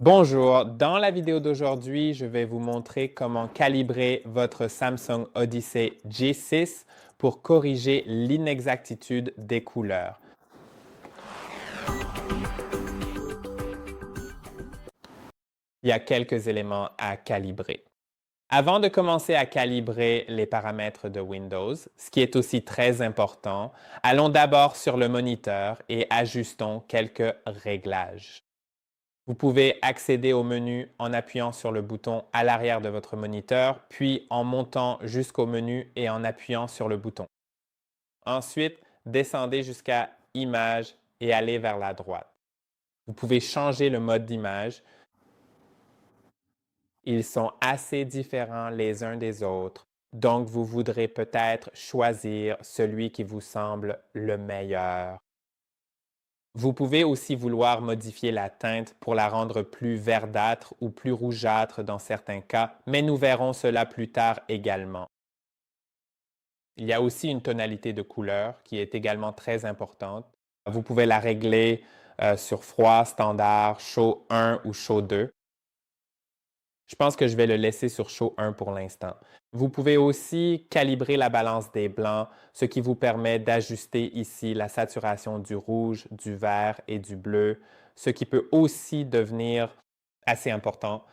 Bonjour, dans la vidéo d'aujourd'hui, je vais vous montrer comment calibrer votre Samsung Odyssey G6 pour corriger l'inexactitude des couleurs. Il y a quelques éléments à calibrer. Avant de commencer à calibrer les paramètres de Windows, ce qui est aussi très important, allons d'abord sur le moniteur et ajustons quelques réglages. Vous pouvez accéder au menu en appuyant sur le bouton à l'arrière de votre moniteur, puis en montant jusqu'au menu et en appuyant sur le bouton. Ensuite, descendez jusqu'à Images et allez vers la droite. Vous pouvez changer le mode d'image. Ils sont assez différents les uns des autres, donc vous voudrez peut-être choisir celui qui vous semble le meilleur. Vous pouvez aussi vouloir modifier la teinte pour la rendre plus verdâtre ou plus rougeâtre dans certains cas, mais nous verrons cela plus tard également. Il y a aussi une tonalité de couleur qui est également très importante. Vous pouvez la régler sur froid, standard, chaud 1 ou chaud 2. Je pense que je vais le laisser sur chaud 1 pour l'instant. Vous pouvez aussi calibrer la balance des blancs, ce qui vous permet d'ajuster ici la saturation du rouge, du vert et du bleu, ce qui peut aussi devenir assez important.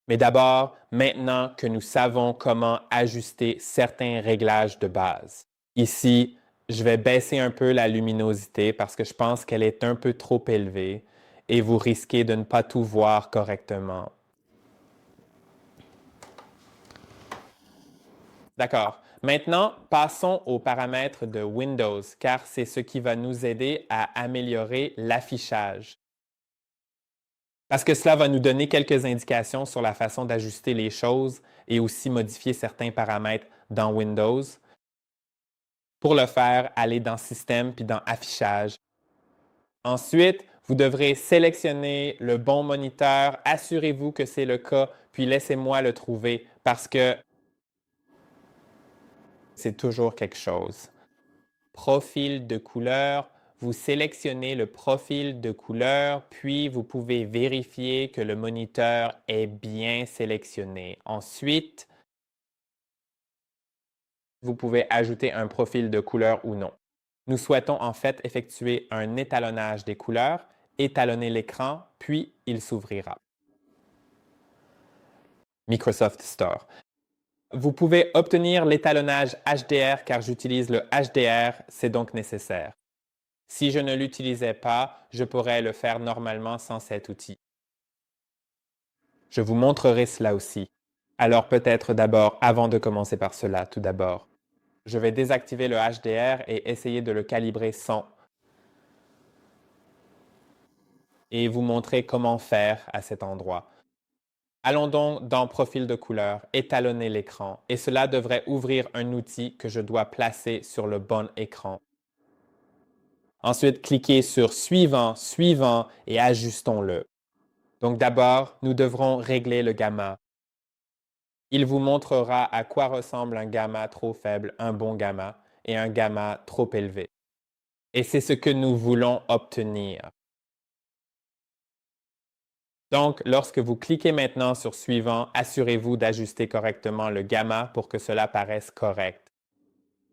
Mais d'abord, maintenant que nous savons comment ajuster certains réglages de base. Ici, je vais baisser un peu la luminosité parce que je pense qu'elle est un peu trop élevée et vous risquez de ne pas tout voir correctement. D'accord. Maintenant, passons aux paramètres de Windows, car c'est ce qui va nous aider à améliorer l'affichage. Parce que cela va nous donner quelques indications sur la façon d'ajuster les choses et aussi modifier certains paramètres dans Windows. Pour le faire, allez dans Système puis dans Affichage. Ensuite, vous devrez sélectionner le bon moniteur. Assurez-vous que c'est le cas, puis laissez-moi le trouver parce que c'est toujours quelque chose. Profil de couleur, vous sélectionnez le profil de couleur, puis vous pouvez vérifier que le moniteur est bien sélectionné. Ensuite, vous pouvez ajouter un profil de couleur ou non. Nous souhaitons en fait effectuer un étalonnage des couleurs, étalonner l'écran, puis il s'ouvrira. Microsoft Store. Vous pouvez obtenir l'étalonnage HDR car j'utilise le HDR, c'est donc nécessaire. Si je ne l'utilisais pas, je pourrais le faire normalement sans cet outil. Je vous montrerai cela aussi. Alors peut-être d'abord, avant de commencer par cela, tout d'abord, je vais désactiver le HDR et essayer de le calibrer sans. Et vous montrer comment faire à cet endroit. Allons donc dans Profil de couleur, étalonner l'écran, et cela devrait ouvrir un outil que je dois placer sur le bon écran. Ensuite, cliquez sur Suivant, Suivant et ajustons-le. Donc d'abord, nous devrons régler le gamma. Il vous montrera à quoi ressemble un gamma trop faible, un bon gamma, et un gamma trop élevé. Et c'est ce que nous voulons obtenir. Donc, lorsque vous cliquez maintenant sur Suivant, assurez-vous d'ajuster correctement le gamma pour que cela paraisse correct.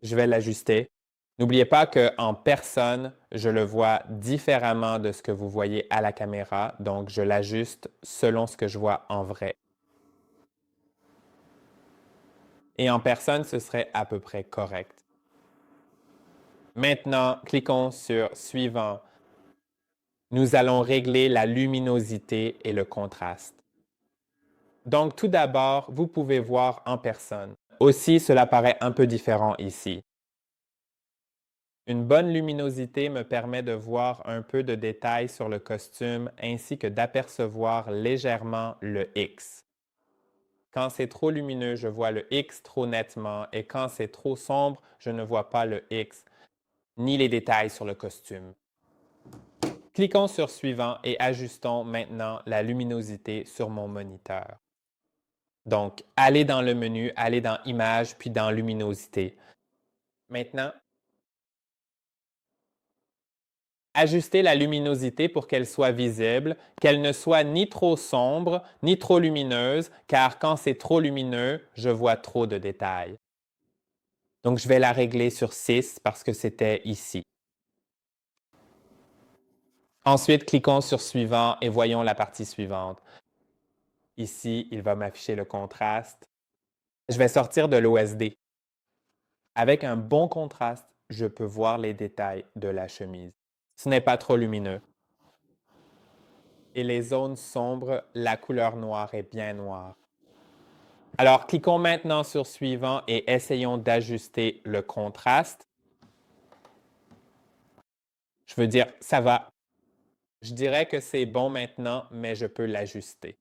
Je vais l'ajuster. N'oubliez pas qu'en personne, je le vois différemment de ce que vous voyez à la caméra, donc je l'ajuste selon ce que je vois en vrai. Et en personne, ce serait à peu près correct. Maintenant, cliquons sur Suivant. Nous allons régler la luminosité et le contraste. Donc, tout d'abord, vous pouvez voir en personne. Aussi, cela paraît un peu différent ici. Une bonne luminosité me permet de voir un peu de détails sur le costume ainsi que d'apercevoir légèrement le X. Quand c'est trop lumineux, je vois le X trop nettement et quand c'est trop sombre, je ne vois pas le X ni les détails sur le costume. Cliquons sur Suivant et ajustons maintenant la luminosité sur mon moniteur. Donc, allez dans le menu, allez dans Images, puis dans Luminosité. Maintenant, Ajuster la luminosité pour qu'elle soit visible, qu'elle ne soit ni trop sombre, ni trop lumineuse, car quand c'est trop lumineux, je vois trop de détails. Donc, je vais la régler sur 6 parce que c'était ici. Ensuite, cliquons sur Suivant et voyons la partie suivante. Ici, il va m'afficher le contraste. Je vais sortir de l'OSD. Avec un bon contraste, je peux voir les détails de la chemise. Ce n'est pas trop lumineux. Et les zones sombres, la couleur noire est bien noire. Alors, cliquons maintenant sur Suivant et essayons d'ajuster le contraste. Je veux dire, ça va. Je dirais que c'est bon maintenant, mais je peux l'ajuster.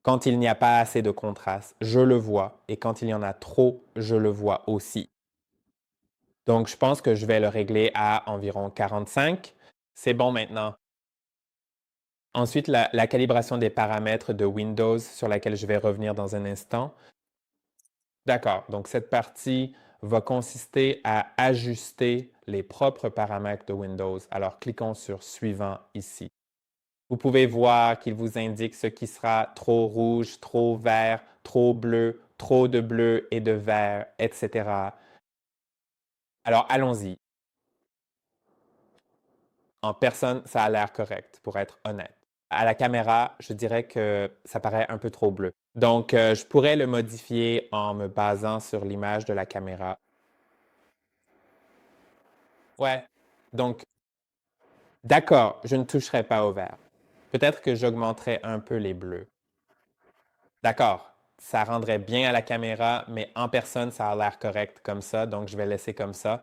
Quand il n'y a pas assez de contraste, je le vois. Et quand il y en a trop, je le vois aussi. Donc, je pense que je vais le régler à environ 45. C'est bon maintenant. Ensuite, la calibration des paramètres de Windows sur laquelle je vais revenir dans un instant. D'accord. Donc, cette partie va consister à ajuster les propres paramètres de Windows. Alors, cliquons sur Suivant ici. Vous pouvez voir qu'il vous indique ce qui sera trop rouge, trop vert, trop bleu, trop de bleu et de vert, etc. Alors, allons-y. En personne, ça a l'air correct, pour être honnête. À la caméra, je dirais que ça paraît un peu trop bleu. Donc, je pourrais le modifier en me basant sur l'image de la caméra. Ouais. Donc, d'accord, je ne toucherai pas au vert. Peut-être que j'augmenterai un peu les bleus. D'accord, ça rendrait bien à la caméra, mais en personne, ça a l'air correct comme ça, donc je vais laisser comme ça.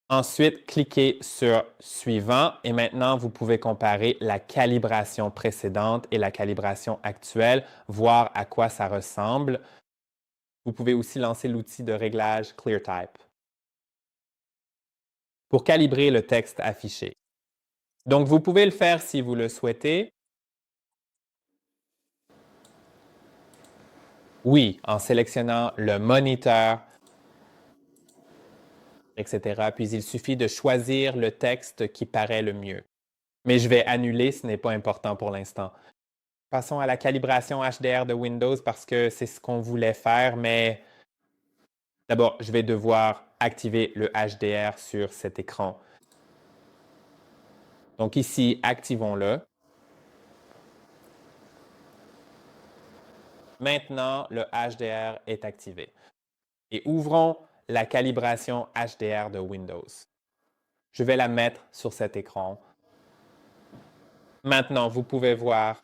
Ensuite, cliquez sur Suivant et maintenant, vous pouvez comparer la calibration précédente et la calibration actuelle, voir à quoi ça ressemble. Vous pouvez aussi lancer l'outil de réglage ClearType pour calibrer le texte affiché. Donc, vous pouvez le faire si vous le souhaitez. Oui, en sélectionnant le moniteur, etc. Puis, il suffit de choisir le texte qui paraît le mieux. Mais je vais annuler, ce n'est pas important pour l'instant. Passons à la calibration HDR de Windows parce que c'est ce qu'on voulait faire, mais d'abord, je vais devoir activer le HDR sur cet écran. Donc ici, activons-le. Maintenant, le HDR est activé. Et ouvrons la calibration HDR de Windows. Je vais la mettre sur cet écran. Maintenant, vous pouvez voir.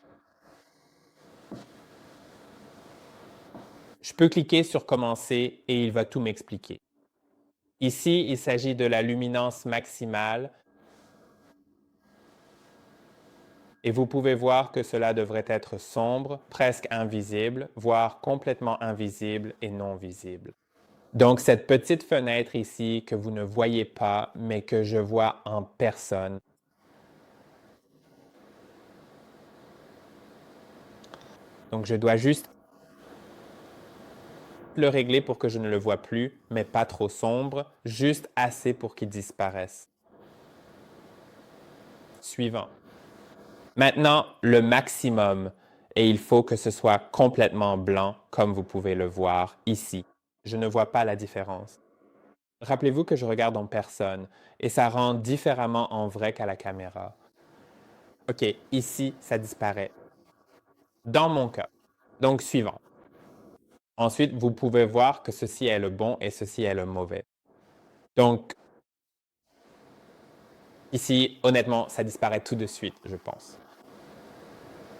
Je peux cliquer sur Commencer et il va tout m'expliquer. Ici, il s'agit de la luminance maximale. Et vous pouvez voir que cela devrait être sombre, presque invisible, voire complètement invisible et non visible. Donc, cette petite fenêtre ici que vous ne voyez pas, mais que je vois en personne. Donc, je dois juste le régler pour que je ne le vois plus, mais pas trop sombre, juste assez pour qu'il disparaisse. Suivant. Maintenant, le maximum. Et il faut que ce soit complètement blanc, comme vous pouvez le voir ici. Je ne vois pas la différence. Rappelez-vous que je regarde en personne et ça rend différemment en vrai qu'à la caméra. OK, ici, ça disparaît. Dans mon cas. Donc, suivant. Ensuite, vous pouvez voir que ceci est le bon et ceci est le mauvais. Donc, ici, honnêtement, ça disparaît tout de suite, je pense.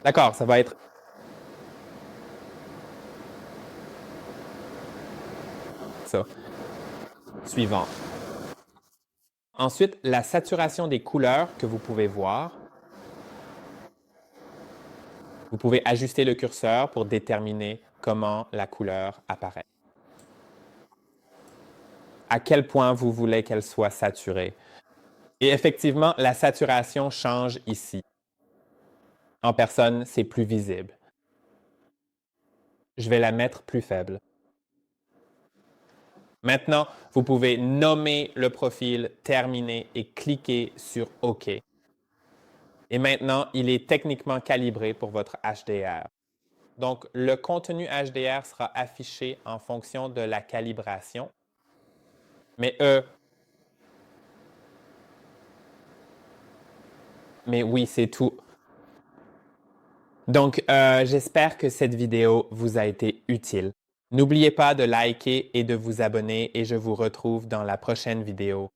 D'accord, ça va être... ça. Suivant. Ensuite, la saturation des couleurs que vous pouvez voir. Vous pouvez ajuster le curseur pour déterminer comment la couleur apparaît. À quel point vous voulez qu'elle soit saturée. Et effectivement, la saturation change ici. En personne, c'est plus visible. Je vais la mettre plus faible. Maintenant, vous pouvez nommer le profil, terminer et cliquer sur OK. Et maintenant, il est techniquement calibré pour votre HDR. Donc, le contenu HDR sera affiché en fonction de la calibration. Mais oui, c'est tout. Donc, j'espère que cette vidéo vous a été utile. N'oubliez pas de liker et de vous abonner et je vous retrouve dans la prochaine vidéo.